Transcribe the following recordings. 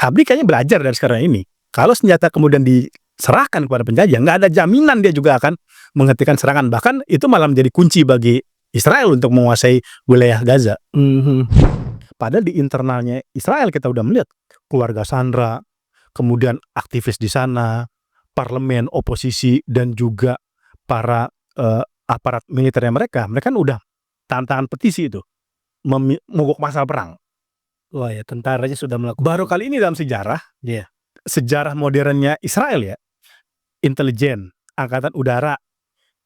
Habib kayaknya belajar dari sekarang ini. Kalau senjata kemudian diserahkan kepada penjajah, nggak ada jaminan dia juga akan menghentikan serangan. Bahkan itu malah menjadi kunci bagi Israel untuk menguasai wilayah Gaza. Padahal di internalnya Israel kita udah melihat keluarga Sandra, kemudian aktivis di sana, parlemen, oposisi, dan juga para aparat militernya mereka kan udah tantangan petisi itu, mogok pasal perang. Wah ya, tentaranya sudah melakukan. Baru kali ini dalam sejarah, sejarah modernnya Israel ya, intelijen, angkatan udara,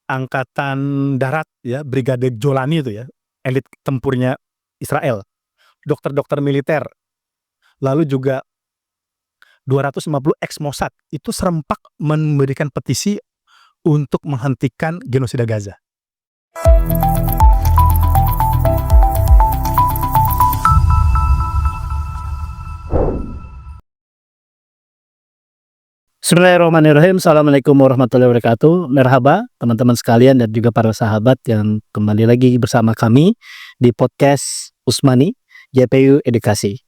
angkatan darat ya, brigade Jolani itu ya, elit tempurnya Israel, dokter-dokter militer, lalu juga 250 ex-Mossad itu serempak memberikan petisi untuk menghentikan genosida Gaza. Bismillahirrahmanirrahim. Assalamualaikum warahmatullahi wabarakatuh. Merhaba teman-teman sekalian dan juga para sahabat yang kembali lagi bersama kami di podcast Usmani JPU Edukasi.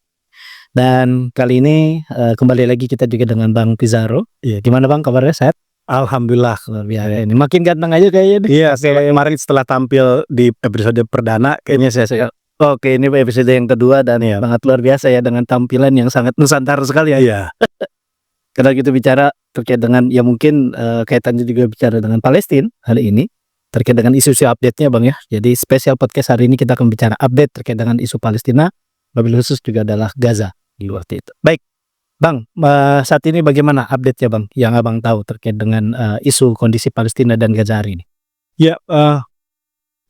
Dan kali ini kembali lagi kita juga dengan Bang Pizarro. Gimana Bang, kabarnya sehat? Alhamdulillah. Luar biasa. Ini makin ganteng aja kayaknya nih. Iya, kemarin setelah tampil di episode perdana kayaknya saya Oke, ini episode yang kedua dan sangat luar biasa ya, dengan tampilan yang sangat nusantara sekali ya. Iya. Karena kita bicara terkait dengan ya mungkin kaitannya juga bicara dengan Palestina hari ini, terkait dengan isu-isu update-nya Bang ya. Jadi spesial podcast hari ini kita akan bicara update terkait dengan isu Palestina, lebih khusus juga adalah Gaza seperti itu. Baik Bang, saat ini bagaimana update-nya Bang yang Abang tahu terkait dengan isu kondisi Palestina dan Gaza hari ini? Ya,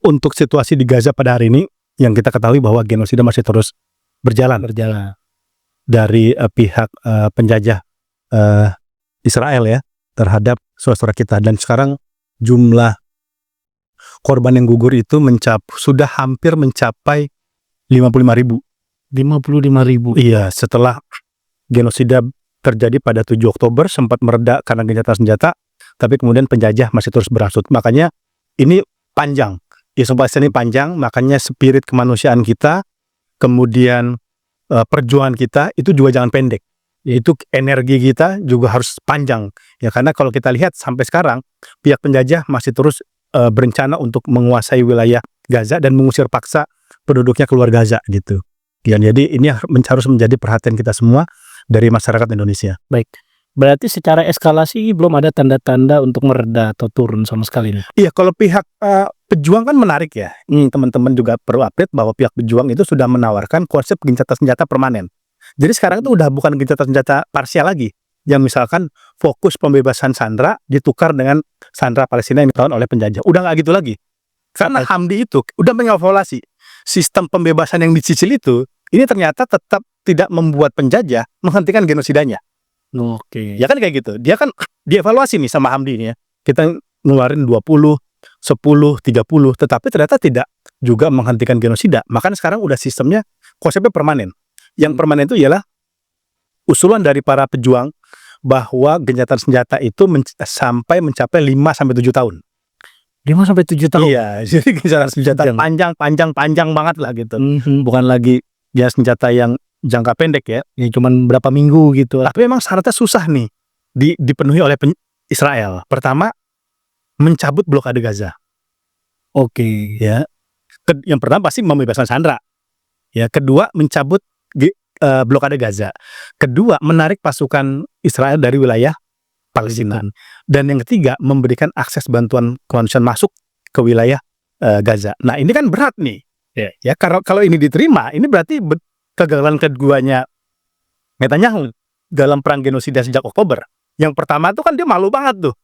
untuk situasi di Gaza pada hari ini yang kita ketahui bahwa genosida masih terus berjalan dari pihak penjajah Israel ya terhadap saudara kita, dan sekarang jumlah korban yang gugur itu sudah hampir mencapai 55.000. 55.000. Iya, setelah genosida terjadi pada 7 Oktober sempat mereda karena gencatan senjata, tapi kemudian penjajah masih terus berlangsung. Makanya ini panjang, isu Palestina ini panjang, makanya spirit kemanusiaan kita, kemudian perjuangan kita itu juga jangan pendek. Yaitu energi kita juga harus panjang ya, karena kalau kita lihat sampai sekarang pihak penjajah masih terus berencana untuk menguasai wilayah Gaza dan mengusir paksa penduduknya keluar Gaza gitu ya. Jadi ini harus menjadi perhatian kita semua dari masyarakat Indonesia. Baik, berarti secara eskalasi belum ada tanda-tanda untuk mereda atau turun sama sekali nih? Iya, kalau pihak pejuang kan menarik ya. Teman-teman juga perlu update bahwa pihak pejuang itu sudah menawarkan konsep gencatan senjata permanen. Jadi sekarang itu udah bukan gencatan senjata parsial lagi, yang misalkan fokus pembebasan Sandra ditukar dengan Sandra Palestina yang ditahan oleh penjajah. Udah nggak gitu lagi, karena Hamdi itu udah mengevaluasi sistem pembebasan yang dicicil itu. Ini ternyata tetap tidak membuat penjajah menghentikan genosidanya. Oke. Ya kan kayak gitu. Dia kan dievaluasi nih sama Hamdi ini ya. Kita ngeluarin 20, 10, 30, tetapi ternyata tidak juga menghentikan genosida. Makanya sekarang udah sistemnya konsepnya permanen. Yang permanen itu ialah usulan dari para pejuang bahwa gencatan senjata itu sampai mencapai 5-7 tahun. 5-7 tahun? Iya, jadi gencatan senjata panjang banget lah gitu. Bukan lagi ya senjata yang jangka pendek ya. Ya cuman berapa minggu gitu. Tapi memang syaratnya susah nih dipenuhi oleh Israel. Pertama, mencabut blokade Gaza. Oke. Ya. Yang pertama pasti membebaskan Sandra. Ya, kedua mencabut blokade Gaza. Kedua, menarik pasukan Israel dari wilayah Palestina. Dan yang ketiga, memberikan akses bantuan kemanusiaan masuk ke wilayah Gaza. Nah, ini kan berat nih. Ya, kalau ini diterima, ini berarti kegagalan keduanya Netanyahu dalam perang genosida sejak Oktober. Yang pertama itu kan dia malu banget tuh.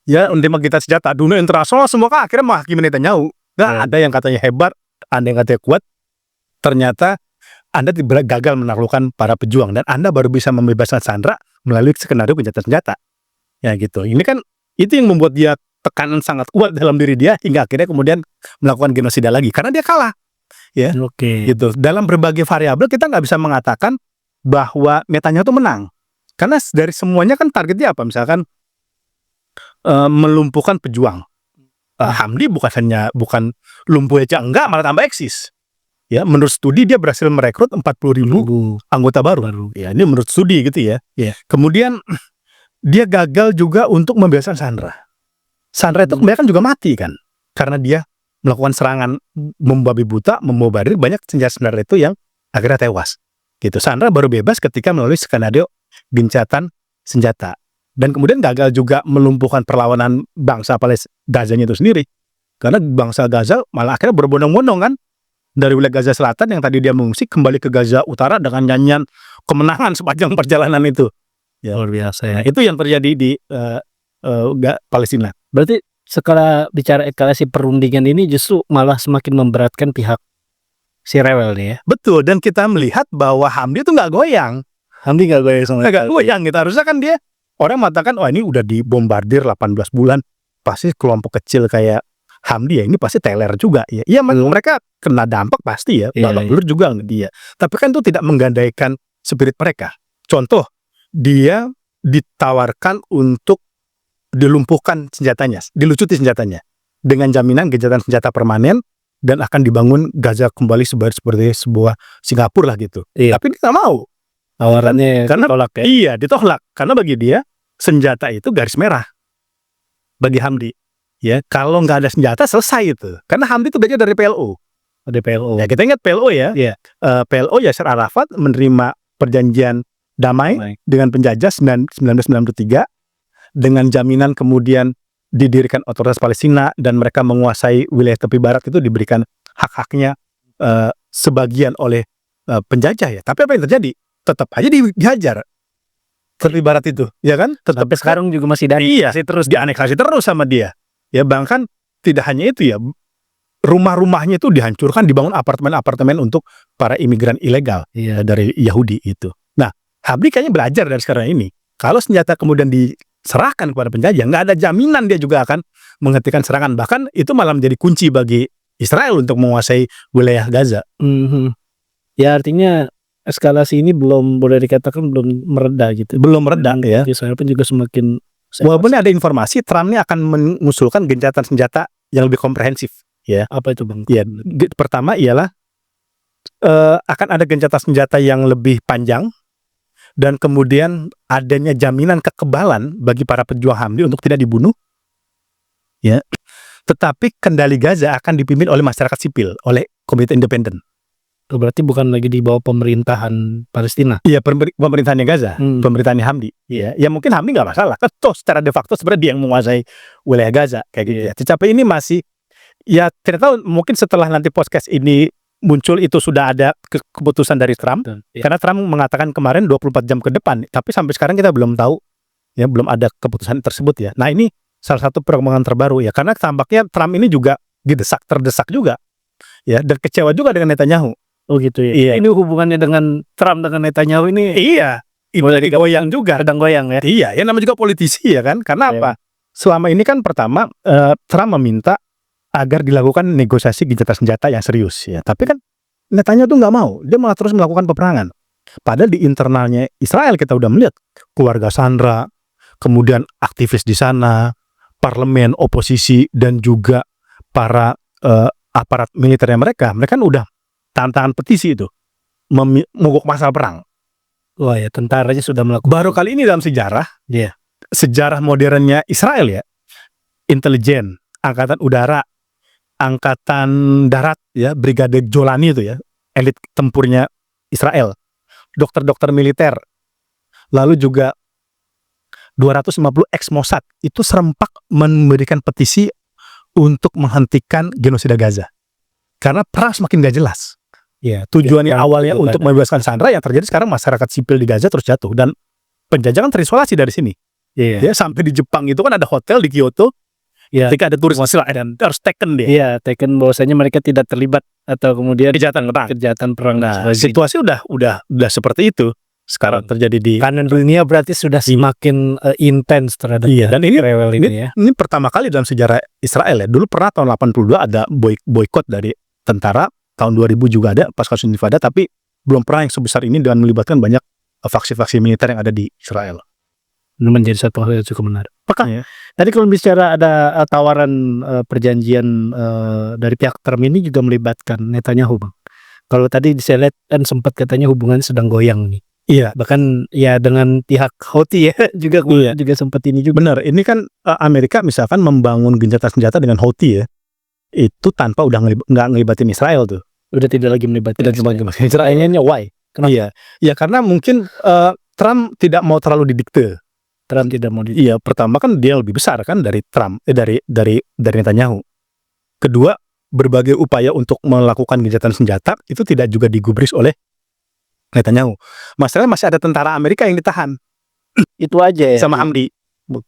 Ya, untuk kita senjata dunia internasional semua kan akhirnya menghakimi Netanyahu. Nah, ada yang katanya hebat, ada yang katanya kuat. Ternyata Anda gagal menaklukkan para pejuang dan Anda baru bisa membebaskan Sandra melalui skenario gencatan senjata. Ya gitu. Ini kan itu yang membuat dia tekanan sangat kuat dalam diri dia hingga akhirnya kemudian melakukan genosida lagi karena dia kalah. Ya. Gitu. Dalam berbagai variabel kita nggak bisa mengatakan bahwa Netanyahu itu menang. Karena dari semuanya kan targetnya apa? Misalkan melumpuhkan pejuang. Hamdi bukan lumpuh aja enggak, malah tambah eksis. Ya, menurut studi dia berhasil merekrut 40.000 anggota baru. Ya, ini menurut studi gitu ya. Iya. Kemudian dia gagal juga untuk membebaskan Sandra. Sandra itu kebanyakan juga mati kan, karena dia melakukan serangan membabi buta, membawa banyak senjata itu yang akhirnya tewas. Gitu. Sandra baru bebas ketika melalui skenario gencatan senjata. Dan kemudian gagal juga melumpuhkan perlawanan bangsa Gazanya itu sendiri. Karena bangsa Gaza malah akhirnya berbondong-bondong kan, dari wilayah Gaza Selatan yang tadi dia mengungsi kembali ke Gaza Utara dengan nyanyian kemenangan sepanjang perjalanan itu. Ya. Luar biasa ya. Itu yang terjadi di Palestina. Berarti setelah bicara eskalasi perundingan ini justru malah semakin memberatkan pihak si Rewel nih ya. Betul, dan kita melihat bahwa Hamdi itu nggak goyang. Hamdi nggak goyang sama Nggak goyang gitu. Harusnya kan dia, orang mengatakan, oh ini udah dibombardir 18 bulan. Pasti kelompok kecil kayak Hamdi ya, ini pasti teler juga ya. Iya, mereka kena dampak pasti ya, babak belur juga dia. Tapi kan itu tidak menggandaikan spirit mereka. Contoh, dia ditawarkan untuk dilumpuhkan senjatanya, dilucuti senjatanya dengan jaminan gencatan senjata permanen dan akan dibangun Gaza kembali seperti sebuah Singapura lah gitu. Iya. Tapi dia nggak mau. Tawarannya Karena ditolak ya. Iya, ditolak. Karena bagi dia senjata itu garis merah bagi Hamdi. Ya, kalau nggak ada senjata selesai itu. Karena Hamdi itu belajar dari PLO. Ada PLO. Ya, kita ingat PLO ya. Iya. PLO Yasser Arafat menerima perjanjian damai dengan penjajah 1993 dengan jaminan kemudian didirikan otoritas Palestina dan mereka menguasai wilayah tepi barat itu diberikan hak-haknya sebagian oleh penjajah ya. Tapi apa yang terjadi? Tetap aja dihajar tepi barat itu, ya kan? Tetap Sampai sekarang juga masih terus dianeksasi terus sama dia. Ya, bahkan tidak hanya itu ya, rumah-rumahnya itu dihancurkan, dibangun apartemen-apartemen untuk para imigran ilegal dari Yahudi itu. Nah, Hamdi kayaknya belajar dari sekarang ini. Kalau senjata kemudian diserahkan kepada penjajah, nggak ada jaminan dia juga akan menghentikan serangan. Bahkan itu malah menjadi kunci bagi Israel untuk menguasai wilayah Gaza. Ya, artinya eskalasi ini belum boleh dikatakan belum mereda gitu. Belum mereda ya. Israel pun juga semakin. Walaupun ada informasi Trump ini akan mengusulkan gencatan senjata yang lebih komprehensif. Ya. Apa itu Bang? Ya, pertama ialah akan ada gencatan senjata yang lebih panjang dan kemudian adanya jaminan kekebalan bagi para pejuang Hamdi untuk tidak dibunuh. Ya. Tetapi kendali Gaza akan dipimpin oleh masyarakat sipil, oleh Komite Independen. Berarti bukan lagi di bawah pemerintahan Palestina. Iya, pemerintahannya Gaza, pemerintahannya Hamdi. Iya, ya mungkin Hamdi nggak masalah. Toh secara de facto sebenarnya dia yang menguasai wilayah Gaza kayak gitu ya. Tetapi ini masih, ya tidak tahu, mungkin setelah nanti podcast ini muncul itu sudah ada keputusan dari Trump. Karena Trump mengatakan kemarin 24 jam ke depan, tapi sampai sekarang kita belum tahu, ya belum ada keputusan tersebut ya. Nah, ini salah satu perkembangan terbaru ya, karena tampaknya Trump ini juga terdesak juga, ya, dan kecewa juga dengan Netanyahu. Oh gitu ya. Iya. Ini hubungannya dengan Trump dengan Netanyahu ini. Iya. Ini goyang juga. Sedang goyang ya. Iya, ya namanya juga politisi ya kan. Karena apa? Selama ini kan pertama Trump meminta agar dilakukan negosiasi gencatan senjata yang serius ya. Tapi kan Netanyahu tuh nggak mau. Dia malah terus melakukan peperangan. Padahal di internalnya Israel kita udah melihat keluarga Sandra, kemudian aktivis di sana, parlemen, oposisi, dan juga para aparat militernya mereka kan udah tantangan petisi itu mogok pasal perang. Wah ya, tentaranya sudah melakukan. Baru kali ini dalam sejarah, sejarah modernnya Israel ya, intelijen, angkatan udara, angkatan darat ya, brigade Jolani itu ya, elit tempurnya Israel, dokter-dokter militer, lalu juga 250 ex Mossad itu serempak memberikan petisi untuk menghentikan genosida Gaza. Karena perang semakin gak jelas. Ya, tujuannya awalnya untuk membebaskan Sandra, yang terjadi sekarang masyarakat sipil di Gaza terus jatuh dan penjajah kan terisolasi dari sini. Ya, sampai di Jepang itu kan ada hotel di Kyoto. Ketika ada turis Israel dan harus taken dia. Iya, taken bahwasanya mereka tidak terlibat atau kemudian kejahatan perang. Nah, sebagainya. situasi udah seperti itu sekarang terjadi di kanan dunia, berarti sudah semakin intens terhadap dan ini Rewel ini ya. Ini pertama kali dalam sejarah Israel ya. Dulu pernah tahun 82 ada boykot dari tentara. Tahun 2000 juga ada pas kasus Intifada, tapi belum pernah yang sebesar ini dengan melibatkan banyak faksi-faksi militer yang ada di Israel. Ini menjadi satu hal yang cukup menarik. Apakah? Tadi kalau bicara ada tawaran perjanjian dari pihak Trump ini juga melibatkan Netanyahu, Bang. Kalau tadi saya lihat kan sempat katanya hubungan sedang goyang nih. Iya, Bahkan ya dengan pihak Houthi ya juga Iya. juga sempat ini juga. benar. Ini kan Amerika misalkan membangun gencatan senjata dengan Houthi ya, itu tanpa udah nggak ngelibatin Israel tuh. Udah tidak lagi melibatkan Tidak cuma Israel. ngelibatin Israel. Pertanyaannya why? Kenapa Iya, ya karena mungkin Trump tidak mau terlalu didikte. Trump tidak mau Iya, pertama kan dia lebih besar kan dari Trump, dari Netanyahu. Kedua, berbagai upaya untuk melakukan gencatan senjata itu tidak juga digubris oleh Netanyahu. Masalahnya masih ada tentara Amerika yang ditahan itu aja ya. sama Hamdi,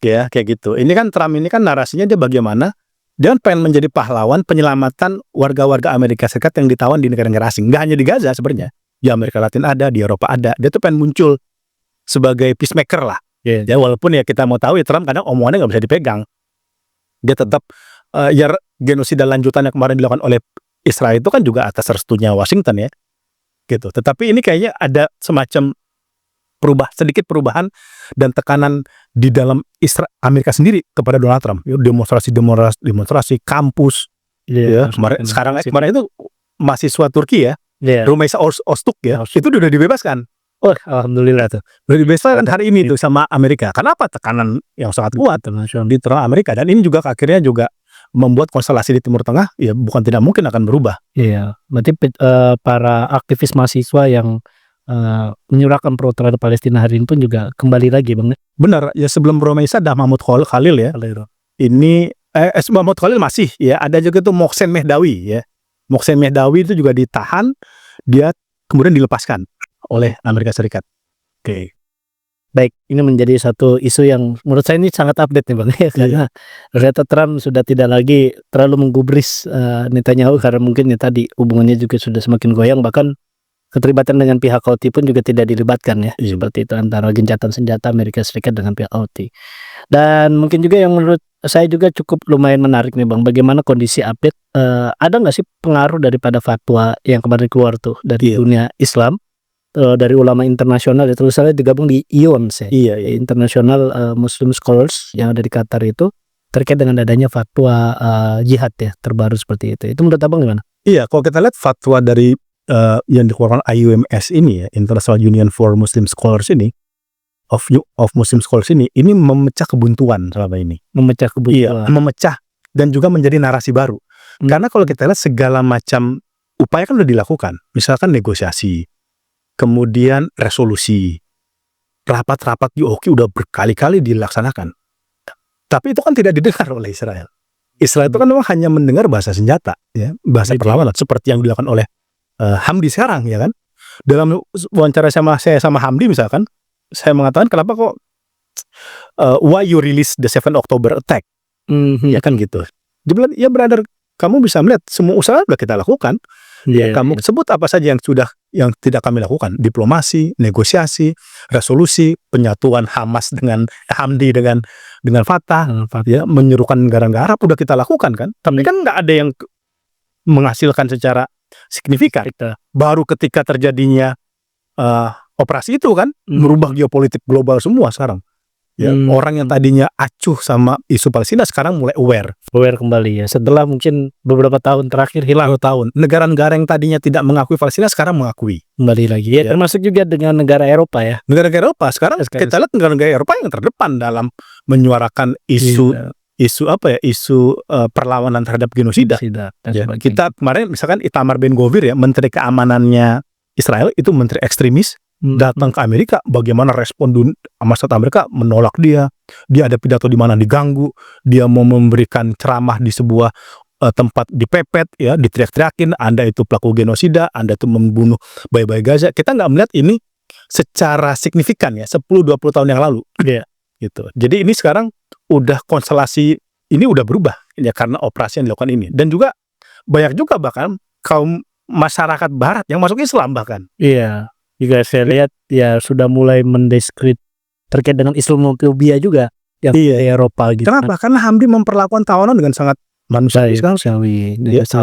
ya kayak gitu. Ini kan Trump ini kan narasinya dia bagaimana dia pengen menjadi pahlawan penyelamatan warga-warga Amerika Serikat yang ditawan di negara-negara asing. Nggak hanya di Gaza sebenarnya, di Amerika Latin ada, di Eropa ada. Dia tuh pengen muncul sebagai peacemaker lah. Iya. Ya walaupun ya kita mau tahu ya Trump kadang omongannya nggak bisa dipegang. Dia tetap ya genosida lanjutan yang kemarin dilakukan oleh Israel itu kan juga atas restunya Washington ya, gitu. Tetapi ini kayaknya ada semacam sedikit perubahan dan tekanan di dalam Amerika sendiri kepada Donald Trump. Ya, demonstrasi kampus. Ya, kemarin itu mahasiswa Turki ya, Iya. Rumeysa Öztürk ya, itu udah dibebaskan. Oh, alhamdulillah tuh. Udah dibebaskan hari ini tuh sama Amerika. Kenapa? Tekanan yang sangat kuat di internal Amerika, dan ini juga akhirnya juga membuat konstelasi di Timur Tengah ya bukan tidak mungkin akan berubah. Iya, berarti para aktivis mahasiswa yang menyuarakan pro terhadap Palestina hari ini pun juga kembali lagi Bang. Benar, ya sebelum Rumeysa ada Mahmud Khalil ya. Ini Mahmud Khalil masih ya, ada juga tuh Mohsen Mehdawi ya. Mohsen Mehdawi itu juga ditahan, dia kemudian dilepaskan oleh Amerika Serikat. Oke. Baik, ini menjadi satu isu yang menurut saya ini sangat update nih Bang ya, karena ternyata Trump sudah tidak lagi terlalu menggubris Netanyahu karena mungkin ya tadi hubungannya juga sudah semakin goyang, bahkan keterlibatan dengan pihak Houthi pun juga tidak dilibatkan ya, seperti itu antara gencatan senjata Amerika Serikat dengan pihak Houthi. Dan mungkin juga yang menurut saya juga cukup lumayan menarik nih Bang, bagaimana kondisi update, ada nggak sih pengaruh daripada fatwa yang kemarin keluar tuh dari dunia Islam, dari ulama internasional ya, terus saya digabung di IONS ya, International Muslim Scholars yang ada di Qatar itu, terkait dengan adanya fatwa jihad ya terbaru seperti itu. Itu menurut Abang gimana? Iya, kalau kita lihat fatwa dari yang dikeluarkan IUMS ini ya, International Union for Muslim Scholars ini, of Muslim Scholars ini memecah kebuntuan selama ini. Memecah kebuntuan. Iya, memecah dan juga menjadi narasi baru. Karena kalau kita lihat segala macam upaya kan udah dilakukan, misalkan negosiasi, kemudian resolusi, rapat-rapat di OKI udah berkali-kali dilaksanakan. Tapi itu kan tidak didengar oleh Israel. Israel itu kan memang hanya mendengar bahasa senjata, ya, bahasa perlawanan seperti yang dilakukan oleh Hamdi sekarang, ya kan? Dalam wawancara saya sama Hamdi misalkan, saya mengatakan kenapa kok why you release the 7 October attack, ya kan gitu. Dia bilang, ya brother, kamu bisa melihat semua usaha sudah kita lakukan. Kamu sebut apa saja yang tidak kami lakukan: diplomasi, negosiasi, resolusi, penyatuan Hamas dengan Hamdi dengan Fatah, ya, menyerukan negara-negara Arab udah kita lakukan kan. Tapi kan nggak ada yang menghasilkan secara signifikan. Baru ketika terjadinya operasi itu kan merubah geopolitik global semua sekarang. Ya, orang yang tadinya acuh sama isu Palestina sekarang mulai aware kembali ya, setelah mungkin beberapa tahun terakhir hilang. Negara-negara yang tadinya tidak mengakui Palestina sekarang mengakui Kembali lagi ya, termasuk juga dengan negara Eropa ya. Negara-negara Eropa sekarang kita lihat negara-negara Eropa yang terdepan dalam menyuarakan isu perlawanan terhadap genosida. Ya, kita kemarin misalkan Itamar Ben-Gvir ya, Menteri Keamanannya Israel itu menteri ekstremis, datang ke Amerika, bagaimana respon masyarakat Amerika menolak dia ada pidato di mana diganggu, dia mau memberikan ceramah di sebuah tempat dipepet ya, diteriak-teriakin, Anda itu pelaku genosida, Anda itu membunuh bayi-bayi Gaza. Kita nggak melihat ini secara signifikan ya 10-20 tahun yang lalu gitu. Jadi ini sekarang udah konstelasi ini udah berubah ya karena operasi yang dilakukan ini, dan juga banyak juga bahkan kaum masyarakat Barat yang masuk Islam bahkan. Iya. Juga saya lihat ya sudah mulai mendiskredit terkait dengan Islamofobia juga yang di Eropa gitu. Kenapa? Karena Hamdi memperlakukan tawanan dengan sangat manusiawi.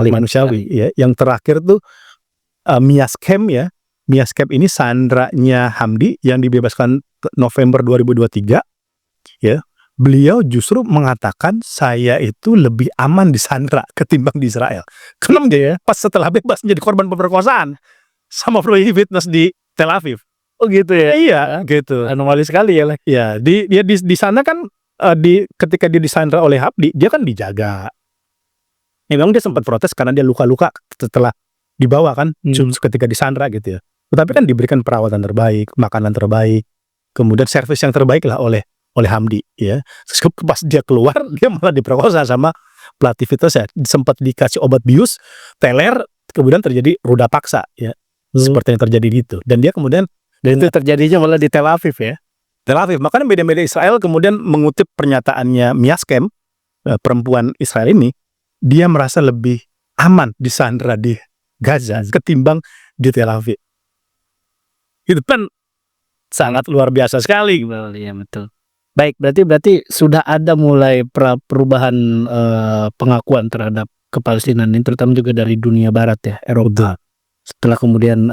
Manusiawi. Ya. Yang terakhir tuh Mias Camp ya. Mias Camp ini sandranya Hamdi yang dibebaskan November 2023. Ya. beliau justru mengatakan saya itu lebih aman disandra ketimbang di Israel. Kenapa dia pas setelah bebas menjadi korban pemerkosaan sama Floyd Witness di Tel Aviv. Oh gitu ya. Iya, gitu. Anomali sekali ya. Ya, di sana kan ketika dia disandra oleh Habdi, dia kan dijaga. Memang dia sempat protes karena dia luka-luka setelah dibawa kan, ketika disandra gitu ya. Tetapi kan diberikan perawatan terbaik, makanan terbaik, kemudian servis yang terbaik lah oleh Hamdi ya. Pas dia keluar dia malah diperkosa sama pelatih Vitesse ya. Sempat dikasih obat bius, teler, kemudian terjadi ruda paksa ya. Seperti yang terjadi gitu. Dan dia kemudian Dan itu terjadinya malah di Tel Aviv ya. Tel Aviv. Makanya media-media Israel kemudian mengutip pernyataannya Miaskem, perempuan Israel ini, dia merasa lebih aman disandra di Gaza ketimbang di Tel Aviv. Itu kan sangat luar biasa sekali. Iya betul. Baik, berarti sudah ada mulai perubahan pengakuan terhadap kepalestinaan ini, terutama juga dari dunia barat ya, Eropa. Setelah kemudian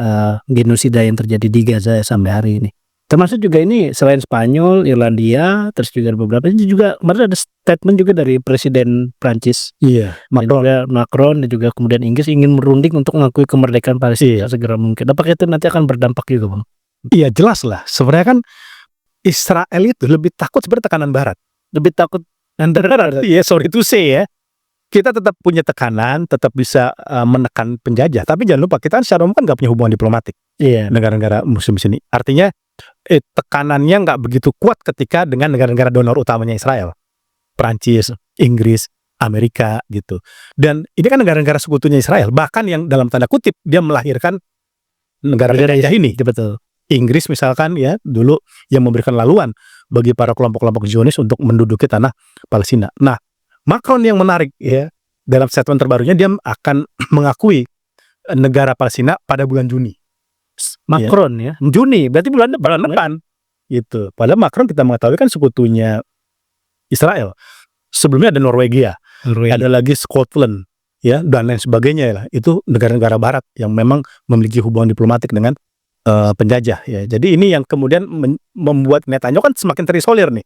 genosida yang terjadi di Gaza sampai hari ini. Termasuk juga ini selain Spanyol, Irlandia, terus juga beberapa ini juga kemarin ada statement juga dari Presiden Prancis. Iya, Macron dan juga kemudian Inggris ingin merunding untuk mengakui kemerdekaan Palestina segera mungkin. Apakah itu nanti akan berdampak juga, Bang? Iya, jelas lah. Sebenarnya kan Israel itu lebih takut sebenarnya tekanan barat. Lebih takut Iya, sorry to say ya. Kita tetap punya tekanan, tetap bisa menekan penjajah. Tapi jangan lupa, kita secara umum kan nggak punya hubungan diplomatik. Iya. Negara-negara muslim sini. Artinya tekanannya nggak begitu kuat ketika dengan negara-negara donor utamanya Israel. Prancis, Inggris, Amerika gitu. Dan ini kan negara-negara sekutunya Israel. Bahkan yang dalam tanda kutip dia melahirkan negara penjajah ini. Betul. Inggris misalkan ya dulu yang memberikan laluan bagi para kelompok-kelompok Zionis untuk menduduki tanah Palestina. Nah, Macron yang menarik ya, dalam statement terbarunya dia akan mengakui negara Palestina pada bulan Juni. Macron ya. Juni, berarti bulan depan. Gitu. Padahal Macron kita mengetahui kan sekutunya Israel. Sebelumnya ada Norwegia, ada lagi Scotland ya dan lain sebagainya ya. Itu negara-negara barat yang memang memiliki hubungan diplomatik dengan penjajah ya. Jadi ini yang kemudian membuat Netanyahu kan semakin terisolir nih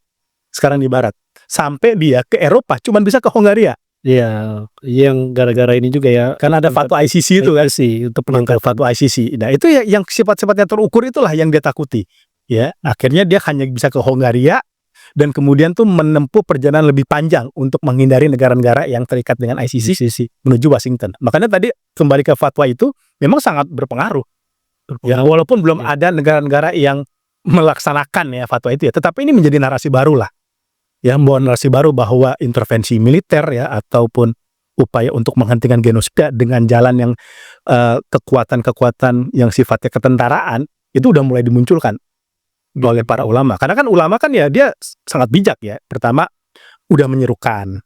sekarang di barat. Sampai dia ke Eropa cuman bisa ke Hongaria. Iya, yang gara-gara ini juga ya. Karena ada fatwa ICC itu kan sih untuk penangkapan fatwa ICC. Nah, itu ya yang sifat-sifatnya terukur itulah yang dia takuti. Ya, akhirnya dia hanya bisa ke Hongaria dan kemudian tuh menempuh perjalanan lebih panjang untuk menghindari negara-negara yang terikat dengan ICC menuju Washington. Makanya tadi kembali ke fatwa itu memang sangat berpengaruh. Ya, walaupun belum ada negara-negara yang melaksanakan ya fatwa itu ya, tetapi ini menjadi narasi baru lah. Ya, narasi baru bahwa intervensi militer ya ataupun upaya untuk menghentikan genosida dengan jalan yang kekuatan-kekuatan yang sifatnya ketentaraan itu udah mulai dimunculkan oleh para ulama. Karena kan ulama kan ya dia sangat bijak ya. Pertama udah menyerukan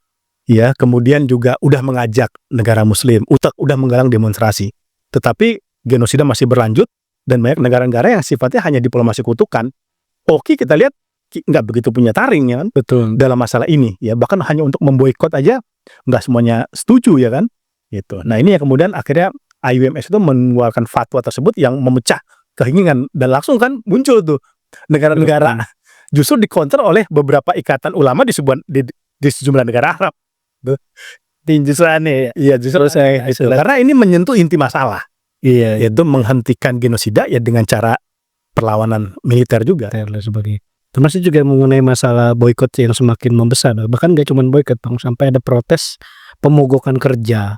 ya, kemudian juga udah mengajak negara muslim, udah menggalang demonstrasi. Tetapi genosida masih berlanjut dan banyak negara-negara yang sifatnya hanya diplomasi kutukan. Oke, kita lihat nggak begitu punya taring ya kan, betul, dalam masalah ini ya, bahkan hanya untuk memboikot aja nggak semuanya setuju ya kan gitu. Nah ini ya kemudian akhirnya IUMS itu mengeluarkan fatwa tersebut yang memecah keinginan dan langsung kan muncul tuh negara-negara justru dikonter oleh beberapa ikatan ulama di sejumlah negara Arab tuh. Justru aneh ya, justru saya itu karena ini menyentuh inti masalah, iya, yaitu menghentikan genosida ya dengan cara perlawanan militer juga dan sebagainya. Termasuk juga mengenai masalah boikot yang semakin membesar. Bahkan gak cuma boikot, Bang, sampai ada protes pemogokan kerja,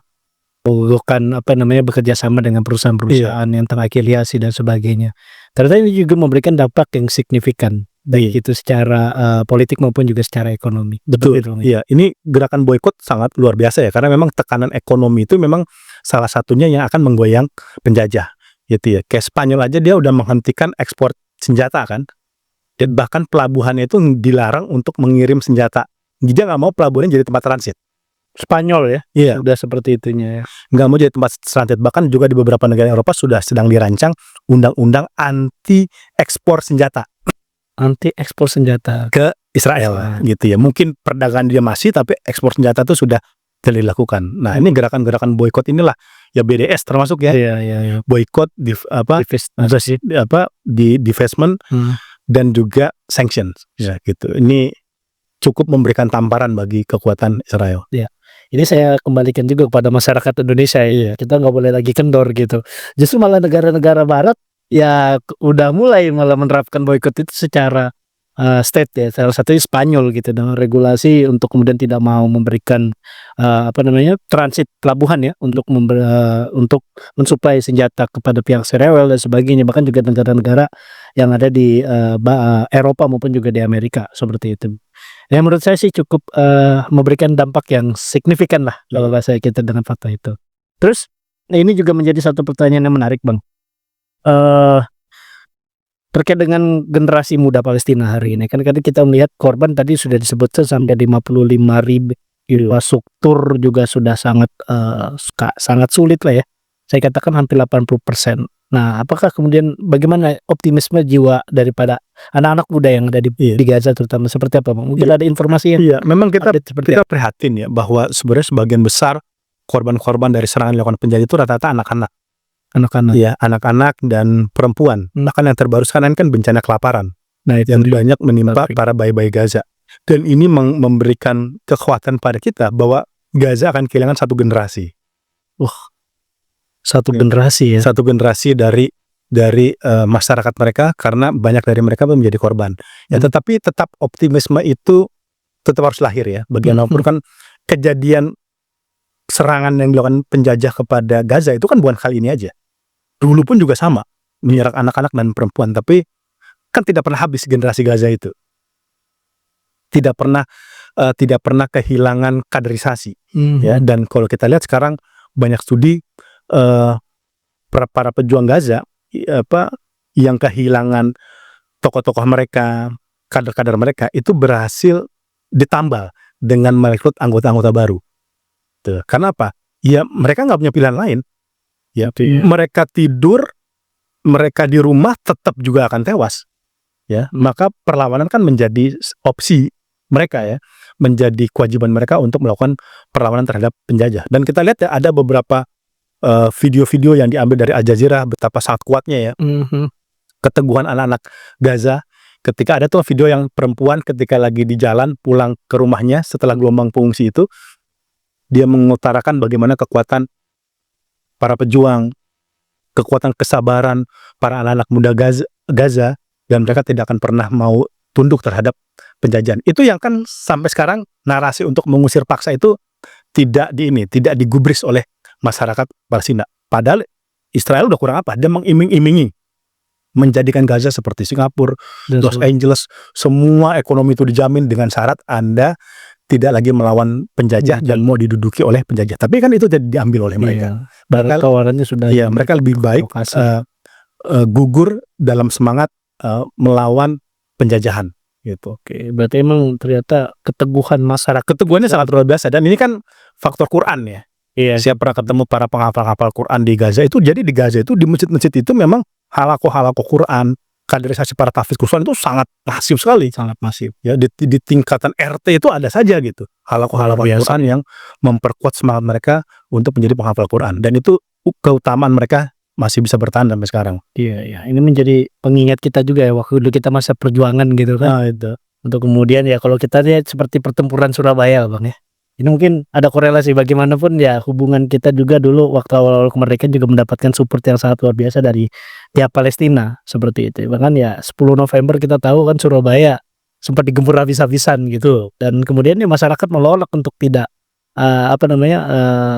pemogokan bekerja sama dengan perusahaan-perusahaan yang terafiliasi dan sebagainya. Ternyata ini juga memberikan dampak yang signifikan, baik itu secara politik maupun juga secara ekonomi. Betul. Iya, ini gerakan boikot sangat luar biasa ya, karena memang tekanan ekonomi itu memang salah satunya yang akan menggoyang penjajah. Gitu ya. Kayak Spanyol aja dia udah menghentikan ekspor senjata kan. Dan bahkan pelabuhannya itu dilarang untuk mengirim senjata. Dia nggak mau pelabuhannya jadi tempat transit. Spanyol ya? Iya. Udah seperti itunya ya. Nggak mau jadi tempat transit. Bahkan juga di beberapa negara Eropa sudah sedang dirancang undang-undang anti ekspor senjata. Anti ekspor senjata ke Israel gitu ya. Mungkin perdagangan dia masih, tapi ekspor senjata itu sudah dilakukan. Nah ini gerakan-gerakan boikot inilah ya, BDS termasuk ya. Iya. Boikot divestment dan juga sanctions ya gitu. Ini cukup memberikan tamparan bagi kekuatan Israel. Ini saya kembalikan juga kepada masyarakat Indonesia ya. Kita nggak boleh lagi kendor gitu. Justru malah negara-negara Barat ya udah mulai malah menerapkan boikot itu secara state ya. Salah satunya Spanyol gitu dengan regulasi untuk kemudian tidak mau memberikan transit pelabuhan ya untuk untuk mensuplai senjata kepada pihak Israel dan sebagainya. Bahkan juga negara-negara yang ada di Eropa maupun juga di Amerika seperti itu. Ya menurut saya sih cukup memberikan dampak yang signifikan lah kalau bahasa kita dengan fakta itu. Terus ini juga menjadi satu pertanyaan yang menarik Bang. Terkait dengan generasi muda Palestina hari ini kan kita melihat korban tadi sudah disebutkan sampai 55.000, infrastruktur juga sudah sangat sulit lah ya. Saya katakan hampir 80%. Nah, apakah kemudian bagaimana optimisme jiwa daripada anak-anak muda yang ada di Gaza terutama seperti apa Bang? Mungkin ada informasi yang memang kita seperti prihatin ya bahwa sebenarnya sebagian besar korban-korban dari serangan dilakukan penjajah itu rata-rata anak-anak. Ya, anak-anak dan perempuan. Bahkan yang terbaru sekarang kan bencana kelaparan. Nah, itu yang banyak menimpa para bayi-bayi Gaza. Dan ini memberikan kekuatan pada kita bahwa Gaza akan kehilangan satu generasi. Satu generasi ya. Satu generasi dari masyarakat mereka karena banyak dari mereka menjadi korban. Ya, tetapi tetap optimisme itu tetap harus lahir ya. Bagaimanapun kan kejadian serangan yang dilakukan penjajah kepada Gaza itu kan bukan kali ini aja. Dulu pun juga sama, menyerang anak-anak dan perempuan, tapi kan tidak pernah habis generasi Gaza itu. Tidak pernah kehilangan kaderisasi. Ya, dan kalau kita lihat sekarang banyak studi para pejuang Gaza yang kehilangan tokoh-tokoh mereka, kader-kader mereka itu berhasil ditambal dengan merekrut anggota-anggota baru. Karena apa? Ya mereka nggak punya pilihan lain. Ya, mereka tidur, mereka di rumah tetap juga akan tewas. Ya, maka perlawanan kan menjadi opsi mereka ya, menjadi kewajiban mereka untuk melakukan perlawanan terhadap penjajah. Dan kita lihat ya ada beberapa video-video yang diambil dari Al Jazeera betapa sangat kuatnya ya keteguhan anak-anak Gaza. Ketika ada tuh video yang perempuan ketika lagi di jalan pulang ke rumahnya setelah gelombang pengungsi itu, dia mengutarakan bagaimana kekuatan para pejuang, kekuatan kesabaran para anak-anak muda Gaza, dan mereka tidak akan pernah mau tunduk terhadap penjajahan. Itu yang kan sampai sekarang narasi untuk mengusir paksa itu tidak digubris oleh masyarakat Palestina. Padahal Israel udah kurang apa? Dia mengiming-imingi menjadikan Gaza seperti Singapura, Los Angeles, semua ekonomi itu dijamin dengan syarat Anda tidak lagi melawan penjajah dan mau diduduki oleh penjajah. Tapi kan itu tidak diambil oleh mereka. Bahkan tawarannya sudah. Iya, mereka lebih baik gugur dalam semangat melawan penjajahan. Gitu. Oke, berarti emang ternyata keteguhan masyarakat. Keteguhannya sangat luar biasa. Dan ini kan faktor Quran ya. Iya. Saya pernah ketemu para penghafal Quran di Gaza itu. Jadi di Gaza itu di masjid-masjid itu memang halaqah Quran, kaderisasi para tahfiz Quran itu sangat masif sekali. Sangat masif. Ya, di tingkatan RT itu ada saja gitu. Halaqah Quran yang memperkuat semangat mereka untuk menjadi penghafal Quran. Dan itu keutamaan mereka masih bisa bertahan sampai sekarang. Iya. Ini menjadi pengingat kita juga ya waktu dulu kita masa perjuangan gitu kan. Nah, itu. Untuk kemudian ya kalau kita lihat seperti pertempuran Surabaya Bang ya. Ini mungkin ada korelasi bagaimanapun ya hubungan kita juga dulu waktu awal-awal kemerdekaan juga mendapatkan support yang sangat luar biasa dari pihak Palestina seperti itu. Bahkan ya 10 November kita tahu kan Surabaya sempat digempur habis-habisan gitu. Dan kemudian ya masyarakat menolak untuk tidak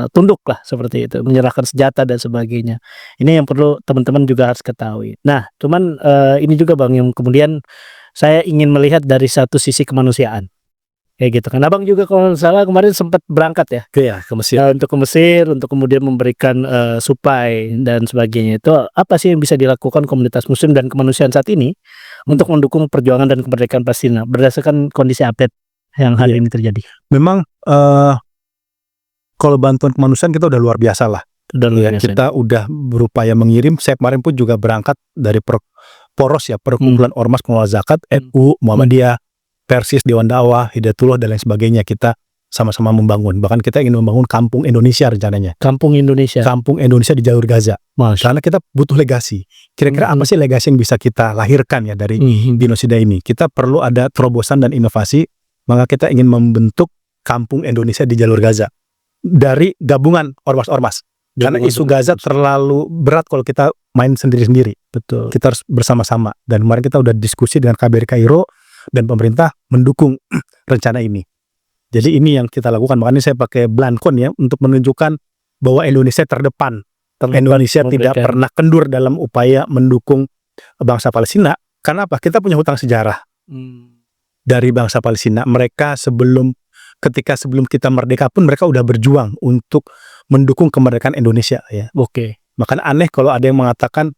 tunduk lah seperti itu, menyerahkan senjata dan sebagainya. Ini yang perlu teman-teman juga harus ketahui. Nah, cuman ini juga Bang yang kemudian saya ingin melihat dari satu sisi kemanusiaan. Kayak gitu kan. Abang juga kalau salah kemarin sempat berangkat ya ke Mesir. Untuk ke Mesir untuk kemudian memberikan supply dan sebagainya. Itu apa sih yang bisa dilakukan komunitas muslim dan kemanusiaan saat ini untuk mendukung perjuangan dan kemerdekaan Palestina berdasarkan kondisi update yang hari ini terjadi? Memang kalau bantuan kemanusiaan kita udah luar biasa lah. Kita udah berupaya mengirim. Saya kemarin pun juga berangkat dari Poros ya, Perkumpulan Ormas Pengelola Zakat, NU, Muhammadiyah, Persis, Dewan Dakwah, Hidayatullah dan lain sebagainya. Kita sama-sama membangun. Bahkan kita ingin membangun kampung Indonesia rencananya. Kampung Indonesia di jalur Gaza. Karena kita butuh legasi. Kira-kira apa sih legasi yang bisa kita lahirkan ya dari genosida ini? Kita perlu ada terobosan dan inovasi maka kita ingin membentuk kampung Indonesia di jalur Gaza dari gabungan ormas-ormas. Karena isu Gaza terlalu berat kalau kita main sendiri-sendiri. Betul. Kita harus bersama-sama. Dan kemarin kita udah diskusi dengan KBRI Kairo dan pemerintah mendukung rencana ini. Jadi ini yang kita lakukan. Makanya saya pakai Blancon ya untuk menunjukkan bahwa Indonesia terdepan. Indonesia tidak pernah kendur dalam upaya mendukung bangsa Palestina. Karena apa? Kita punya hutang sejarah dari bangsa Palestina. Mereka sebelum kita merdeka pun mereka udah berjuang untuk mendukung kemerdekaan Indonesia ya. Oke. Makanya aneh kalau ada yang mengatakan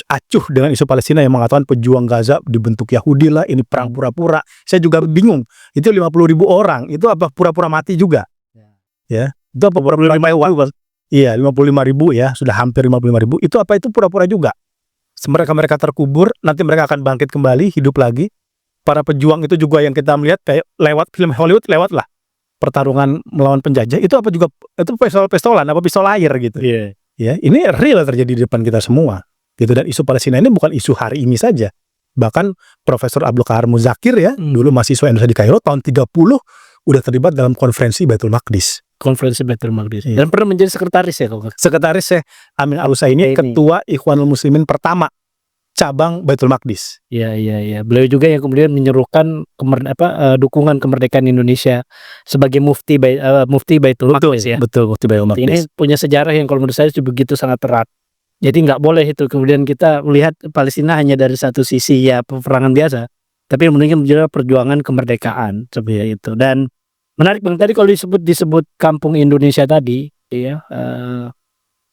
acuh dengan isu Palestina, yang mengatakan pejuang Gaza dibentuk Yahudi lah, ini perang pura-pura. Saya juga bingung. Itu 50.000 orang, itu apa pura-pura mati juga? Ya. Itu apa pura-pura mati? Iya, 55.000 ya, sudah hampir 55.000. Itu apa itu pura-pura juga? Mereka terkubur, nanti mereka akan bangkit kembali, hidup lagi. Para pejuang itu juga yang kita melihat kayak lewat film Hollywood, lewat lah pertarungan melawan penjajah. Itu apa juga? Itu pistol-pistolan, apa pistol air gitu. Iya. Ya, ini real terjadi di depan kita semua. Gitu. Dan isu Palestina ini bukan isu hari ini saja. Bahkan Profesor Abdul Qahar Muzakir ya, dulu mahasiswa Indonesia di Kairo tahun 30 udah terlibat dalam konferensi Baitul Maqdis. Konferensi Baitul Maqdis. Iya. Dan pernah menjadi sekretaris ya kalau Sekretaris Amin Al-Husaini, ketua Ikhwanul Muslimin pertama cabang Baitul Maqdis. Iya. Beliau juga yang kemudian menyerukan dukungan kemerdekaan Indonesia sebagai mufti Baitul Maqdis ya. Betul, mufti Baitul Maqdis. Ini punya sejarah yang kalau menurut saya begitu sangat erat. Jadi nggak boleh itu kemudian kita melihat Palestina hanya dari satu sisi ya peperangan biasa, tapi mungkin juga perjuangan kemerdekaan seperti itu. Dan menarik Bang, tadi kalau disebut kampung Indonesia tadi, ya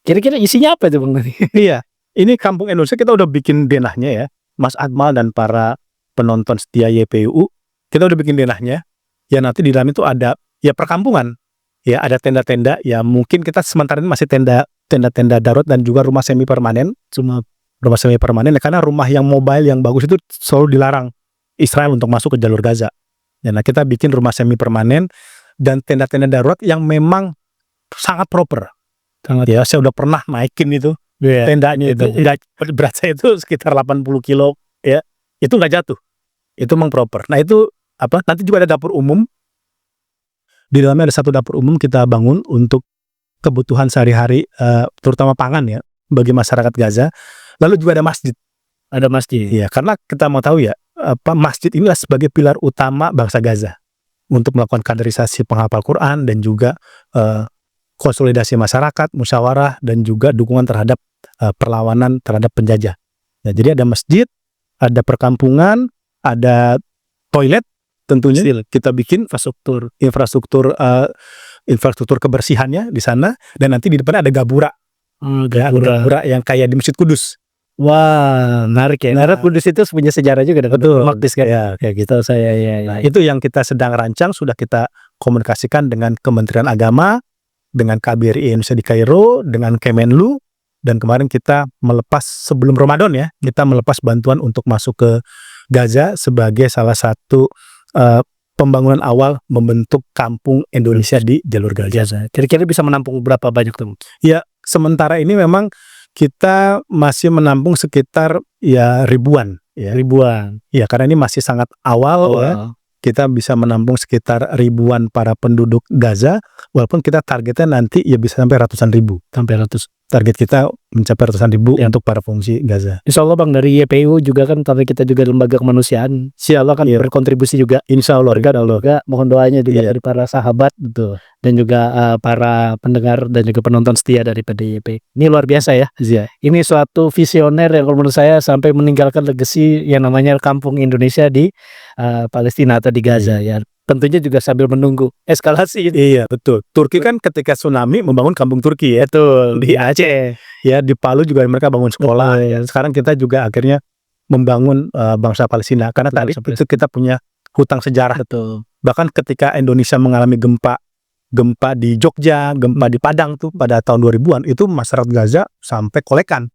kira-kira isinya apa itu Bang tadi? Iya. Ini kampung Indonesia kita udah bikin denahnya ya, Mas Akmal dan para penonton setia YPU, kita udah bikin denahnya. Ya nanti di dalam itu ada ya perkampungan, ya ada tenda-tenda. Ya mungkin kita sementara ini masih tenda-tenda darurat dan juga rumah semi permanen, rumah semi permanen. Karena rumah yang mobile yang bagus itu selalu dilarang Israel untuk masuk ke jalur Gaza. Ya, nah kita bikin rumah semi permanen dan tenda-tenda darurat yang memang sangat proper. Ya saya udah pernah naikin itu. Tendanya itu berat saya itu sekitar 80 kilo ya, itu nggak jatuh, itu memang proper. Nah itu apa, nanti juga ada dapur umum, di dalamnya ada satu dapur umum kita bangun untuk kebutuhan sehari-hari, terutama pangan ya bagi masyarakat Gaza. Lalu juga ada masjid. Ya karena kita mau tahu ya, masjid inilah sebagai pilar utama bangsa Gaza untuk melakukan kaderisasi penghafal Quran dan juga konsolidasi masyarakat, musyawarah dan juga dukungan terhadap perlawanan terhadap penjajah. Ya, jadi ada masjid, ada perkampungan, ada toilet tentunya. Kita bikin infrastruktur kebersihannya di sana, dan nanti di depannya ada gabura. Gabura yang kayak di Masjid Kudus. Wah, menarik ya. Karena Kudus itu punya sejarah juga dengan Maqdis kan. Ya, kayak gitu. Nah, itu yang kita sedang rancang, sudah kita komunikasikan dengan Kementerian Agama, dengan KBRI Indonesia di Kairo, dengan Kemenlu, dan kemarin kita melepas sebelum Ramadan ya, kita melepas bantuan untuk masuk ke Gaza sebagai salah satu pembangunan awal membentuk kampung Indonesia di jalur Gaza. Kira-kira bisa menampung berapa banyak tuh? Ya, sementara ini memang kita masih menampung sekitar ya ribuan. Ya, karena ini masih sangat awal. Ya. Kita bisa menampung sekitar ribuan para penduduk Gaza, walaupun kita targetnya nanti ya bisa sampai ratusan ribu. Target kita mencapai ratusan ribu untuk para pengungsi Gaza. Insya Allah Bang, dari YPU juga kan, tapi kita juga lembaga kemanusiaan, insya Allah kan berkontribusi juga. Insya Allah. Mohon doanya juga dari para sahabat, betul, dan juga para pendengar dan juga penonton setia dari PDIP. Ini luar biasa ya. Ini suatu visioner yang kalau menurut saya sampai meninggalkan legacy yang namanya kampung Indonesia di Palestina atau di Gaza ya. Tentunya juga sambil menunggu eskalasi. Iya, betul. Turki kan ketika tsunami membangun kampung Turki ya. Betul. Di Aceh. Ya, di Palu juga mereka bangun sekolah. Ya. Sekarang kita juga akhirnya membangun bangsa Palestina. Karena tadi itu kita punya hutang sejarah. Betul. Bahkan ketika Indonesia mengalami gempa di Jogja, gempa di Padang tuh pada tahun 2000-an, itu masyarakat Gaza sampai kolekan.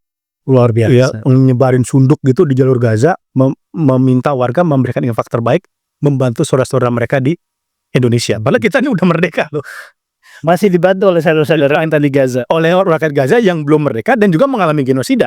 Luar biasa. Ya, nyebarin sunduk gitu di jalur Gaza, meminta warga memberikan infak terbaik, membantu saudara-saudara mereka di Indonesia. Padahal kita ini udah merdeka loh. Masih dibantu oleh saudara-saudara kita di Gaza. Oleh rakyat Gaza yang belum merdeka dan juga mengalami genosida.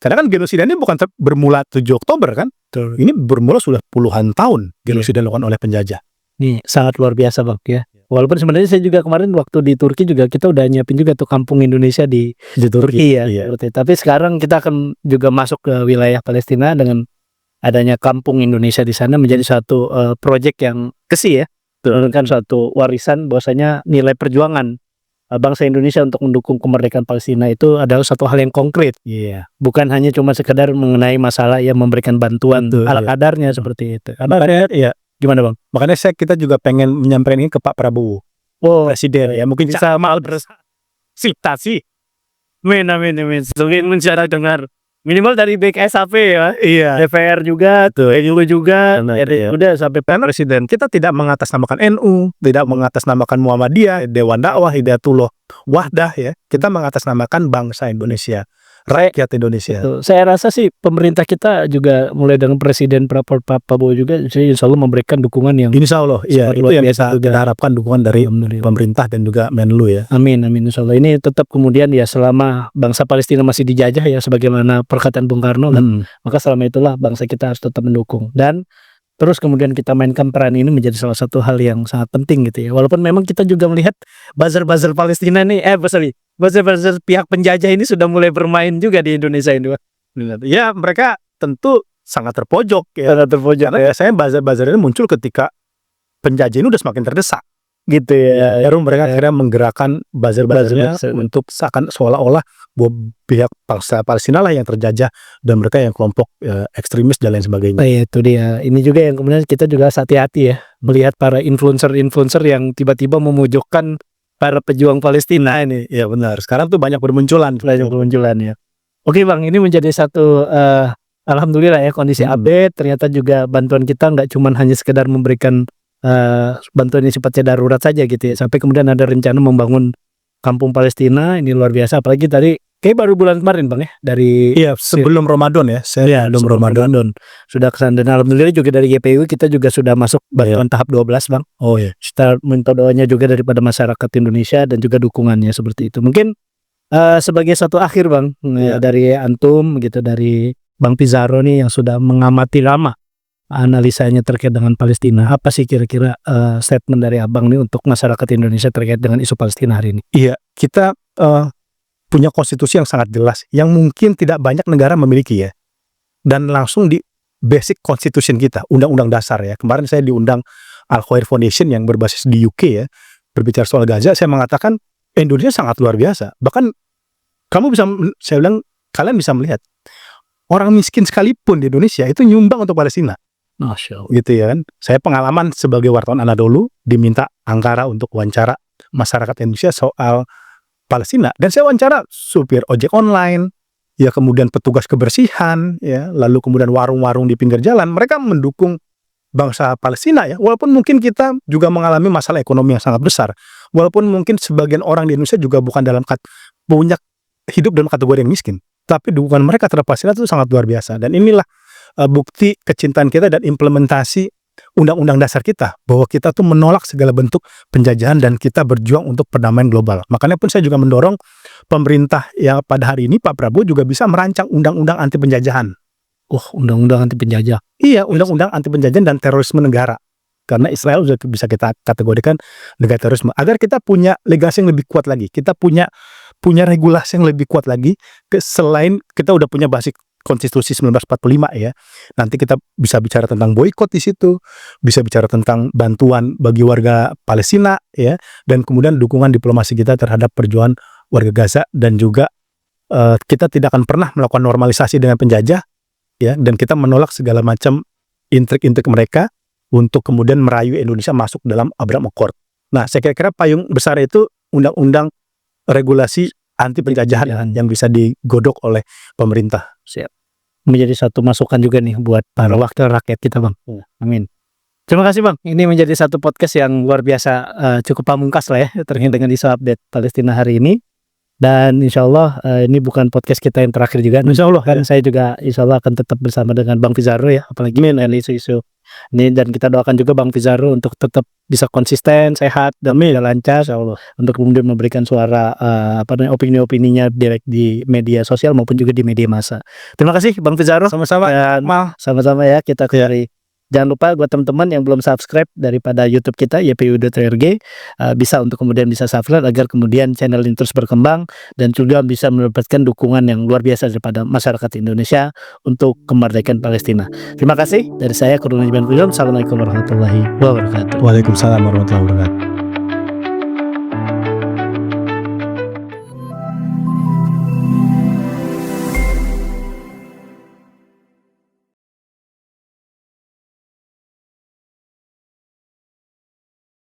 Karena kan genosida ini bukan bermula 7 Oktober kan. Ini bermula sudah puluhan tahun genosida dilakukan oleh penjajah. Nih sangat luar biasa Bang ya. Walaupun sebenarnya saya juga kemarin waktu di Turki juga kita udah nyiapin juga tuh kampung Indonesia di Turki ya. Seperti. Tapi sekarang kita akan juga masuk ke wilayah Palestina dengan adanya kampung Indonesia di sana menjadi satu proyek yang ya. Menurunkan suatu warisan bahwasanya nilai perjuangan bangsa Indonesia untuk mendukung kemerdekaan Palestina itu adalah satu hal yang konkret. Bukan hanya cuma sekedar mengenai masalah yang memberikan bantuan ala kadarnya seperti itu. Iya. Gimana Bang? Makanya kita juga pengen menyampaikan ini ke Pak Prabowo, Presiden ya. Mungkin bisa mal bersitasi. Amin. Mungkin mencara dengar minimal dari baik SAP ya. Iya. DPR juga, NU juga, udah sampai Presiden. Kita tidak mengatasnamakan NU, tidak mengatasnamakan Muhammadiyah, Dewan Dakwah, Hidayatullah Wahdah ya. Kita mengatasnamakan bangsa Indonesia, rakyat Indonesia. Saya rasa sih pemerintah kita juga mulai dengan Presiden Prabowo juga insya Allah memberikan dukungan yang Insya Allah, iya, itu yang bisa kita harapkan, dukungan dari pemerintah dan juga Menlu ya. Amin insya Allah. Ini tetap kemudian ya selama bangsa Palestina masih dijajah ya sebagaimana perkataan Bung Karno kan, maka selama itulah bangsa kita harus tetap mendukung dan terus kemudian kita mainkan peran ini menjadi salah satu hal yang sangat penting gitu ya. Walaupun memang kita juga melihat buzzer Palestina nih, buzzer pihak penjajah ini sudah mulai bermain juga di Indonesia ini. Ya mereka tentu sangat terpojok ya. Sangat terpojok. Karena saya buzzer ini muncul ketika penjajah ini udah semakin terdesak. Gitu ya. Baru mereka akhirnya menggerakkan buzzer-buzzernya untuk seolah-olah bahwa pihak bangsa Palestina lah yang terjajah dan mereka yang kelompok ekstremis dan lain sebagainya. Itu dia. Ini juga yang kemudian kita juga hati-hati ya melihat para influencer yang tiba-tiba memojokkan para pejuang Palestina ini. Ya benar. Sekarang tuh banyak bermunculan ya. Oke Bang, ini menjadi satu alhamdulillah ya kondisi update. Ternyata juga bantuan kita nggak cuma hanya sekedar memberikan bantuan yang sifatnya darurat saja gitu ya. Sampai kemudian ada rencana membangun kampung Palestina. Ini luar biasa. Apalagi tadi kayak baru bulan kemarin Bang ya dari sebelum Ramadan ya. Sebelum Ramadan sudah kesana dan alhamdulillah juga dari GPU kita juga sudah masuk bantuan tahap 12 Bang. Kita minta doanya juga daripada masyarakat Indonesia dan juga dukungannya seperti itu. Mungkin sebagai satu akhir Bang dari antum gitu, dari Bang Pizarro nih yang sudah mengamati lama analisanya terkait dengan Palestina, apa sih kira-kira statement dari Abang nih untuk masyarakat Indonesia terkait dengan isu Palestina hari ini? Iya, kita punya konstitusi yang sangat jelas yang mungkin tidak banyak negara memiliki ya, dan langsung di basic constitution kita, undang-undang dasar ya. Kemarin saya diundang Al-Khwair Foundation yang berbasis di UK ya, berbicara soal Gaza. Saya mengatakan Indonesia sangat luar biasa. Bahkan saya bilang kalian bisa melihat orang miskin sekalipun di Indonesia itu nyumbang untuk Palestina. Masya Allah. Gitu ya kan. Saya pengalaman sebagai wartawan Anadolu diminta Angkara untuk wawancara masyarakat Indonesia soal Palestina, dan saya wawancara supir ojek online ya, kemudian petugas kebersihan ya, lalu kemudian warung-warung di pinggir jalan. Mereka mendukung bangsa Palestina ya, walaupun mungkin kita juga mengalami masalah ekonomi yang sangat besar, walaupun mungkin sebagian orang di Indonesia juga bukan punya hidup dalam kategori yang miskin, tapi dukungan mereka terhadap Palestina itu sangat luar biasa. Dan inilah bukti kecintaan kita dan implementasi undang-undang dasar kita, bahwa kita tuh menolak segala bentuk penjajahan dan kita berjuang untuk perdamaian global. Makanya pun saya juga mendorong pemerintah yang pada hari ini Pak Prabowo juga bisa merancang undang-undang anti penjajahan. Undang-undang anti penjajah. Iya, undang-undang anti penjajahan dan terorisme negara. Karena Israel sudah bisa kita kategorikan negara terorisme. Agar kita punya legasi yang lebih kuat lagi, kita punya regulasi yang lebih kuat lagi, selain kita udah punya basic konstitusi 1945 ya. Nanti kita bisa bicara tentang boikot di situ, bisa bicara tentang bantuan bagi warga Palestina ya, dan kemudian dukungan diplomasi kita terhadap perjuangan warga Gaza, dan juga kita tidak akan pernah melakukan normalisasi dengan penjajah ya, dan kita menolak segala macam intrik-intrik mereka untuk kemudian merayu Indonesia masuk dalam Abraham Accord. Nah, saya kira payung besar itu undang-undang regulasi anti penjajahan yang bisa digodok oleh pemerintah. Siap. Menjadi satu masukan juga nih buat para wakil rakyat kita Bang. Amin. Terima kasih Bang. Ini menjadi satu podcast yang luar biasa, cukup pamungkas lah ya terkait dengan isu update Palestina hari ini. Dan insya Allah ini bukan podcast kita yang terakhir juga. Insya Allah kan saya juga insya Allah akan tetap bersama dengan Bang Pizarro ya, apalagi dengan isu-isu ini, dan kita doakan juga Bang Pizarro untuk tetap bisa konsisten, sehat dan lancar insya Allah, untuk kemudian memberikan suara opini-opininya direct di media sosial maupun juga di media massa. Terima kasih Bang Pizarro. Sama-sama. Dan sama-sama ya kita cari Jangan lupa buat teman-teman yang belum subscribe daripada YouTube kita YPU.org, bisa untuk kemudian bisa subscribe agar kemudian channel ini terus berkembang dan juga bisa mendapatkan dukungan yang luar biasa daripada masyarakat Indonesia untuk kemerdekaan Palestina. Terima kasih dari saya Kurnia Iban Film. Assalamualaikum warahmatullahi wabarakatuh. Waalaikumsalam warahmatullahi wabarakatuh.